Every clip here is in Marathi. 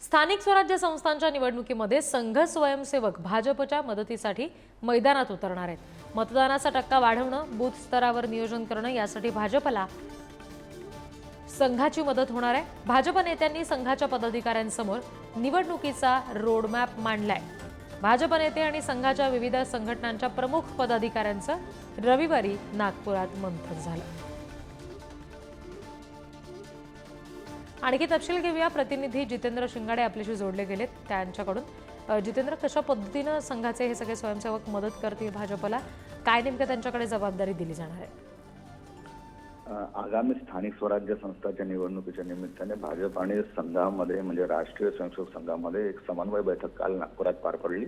स्थानिक स्वराज्य संस्थांच्या निवडणुकीमध्ये संघ स्वयंसेवक भाजपच्या मदतीसाठी मैदानात उतरणार आहेत। मतदानाचा टक्का वाढवणं, बूथ स्तरावर नियोजन करणं यासाठी भाजपला संघाची मदत होणार आहे। भाजप नेत्यांनी संघाच्या पदाधिकाऱ्यांसमोर निवडणुकीचा रोडमॅप मांडलाय। भाजप नेते आणि संघाच्या विविध संघटनांच्या प्रमुख पदाधिकाऱ्यांचं रविवारी नागपुरात मंथन झालं। आणखी तपशील घेऊया, प्रतिनिधी जितेंद्र शिंगाडे आपल्याशी जोडले गेलेत त्यांच्याकडून। जितेंद्र, कशा पद्धतीने संघाचे हे सगळे स्वयंसेवक मदत करतील भाजपला, काय नेमकं त्यांच्याकडे जबाबदारी दिली जाणार आहे? आगामी स्थानिक स्वराज्य संस्थांच्या निवडणुकीच्या निमित्ताने भाजप आणि संघामध्ये म्हणजे राष्ट्रीय स्वयंसेवक संघामध्ये एक समन्वय बैठक काल नागपुरात पार पडली।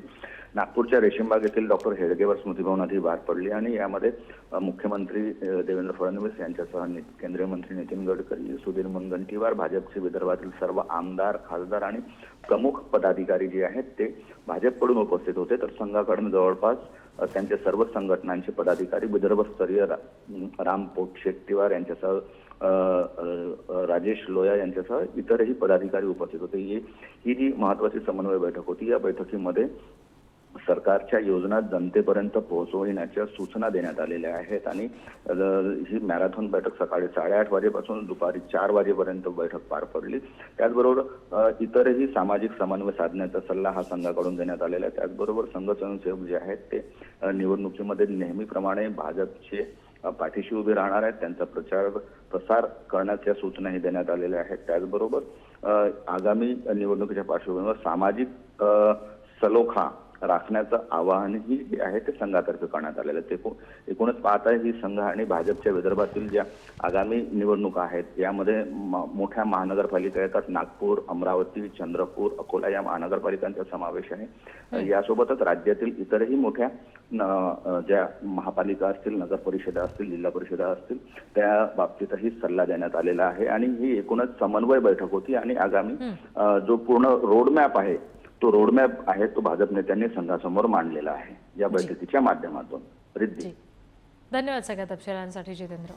नागपूरच्या रेशीमबाग येथील डॉक्टर हेडगेवार स्मृती भवनात ही पार पडली आणि यामध्ये मुख्यमंत्री देवेंद्र फडणवीस यांच्यासह केंद्रीय मंत्री नितीन गडकरी, सुधीर मुनगंटीवार, भाजपचे विदर्भातील सर्व आमदार, खासदार आणि प्रमुख पदाधिकारी जे आहेत ते भाजपकडून उपस्थित होते। तर संघाकडून जवळपास त्यांच्या सर्व संघटनांचे पदाधिकारी, विदर्भस्तरीय राम पोटशेट्टीवार यांच्यासह राजेश लोया यांच्यासह इतरही पदाधिकारी उपस्थित होते। ही जी महत्त्वाची समन्वय बैठक होती। या बैठकीमध्ये सरकारच्या योजना जनतेपर्यंत पोहोचवण्याच्या सूचना देण्यात आलेल्या आहेत आणि ही मॅरेथॉन बैठक सकाळी 8:30 वाजेपासून दुपारी 4 वाजेपर्यंत बैठक पार पडली। त्याचबरोबर इतरही सामाजिक समन्वय साधण्याचा सल्ला हा संघाकडून देण्यात आलेला आहे। त्याचबरोबर संघ स्वयंसेवक जे आहेत ते निवडणुकीमध्ये नेहमीप्रमाणे भाजपचे पाठीशी उभे राहणार आहेत। त्यांचा प्रसार करण्याच्या सूचनाही देण्यात आलेल्या आहेत। त्याचबरोबर आगामी निवडणुकीच्या पार्श्वभूमीवर सामाजिक सलोखा राखण्याचं आवाहनही जे आहे ते संघातर्फे करण्यात आलेलं आहे। ते एकूणच पाहता ही संघ आणि भाजपच्या विदर्भातील ज्या आगामी निवडणुका आहेत यामध्ये मोठ्या महानगरपालिका येतात। नागपूर, अमरावती, चंद्रपूर, अकोला या महानगरपालिकांचा समावेश आहे। यासोबतच राज्यातील इतरही मोठ्या ज्या महापालिका असतील, नगर परिषदा असतील, जिल्हा परिषदा असतील त्या बाबतीतही सल्ला देण्यात आलेला आहे आणि ही एकूणच समन्वय बैठक होती आणि आगामी जो पूर्ण रोडमॅप आहे तो रोडमॅप आहे तो भाजप नेत्यांनी संघासमोर मांडलेला आहे या बैठकीच्या माध्यमातून। रिद्धी, धन्यवाद सगळ्या तपशिलांसाठी जितेंद्र।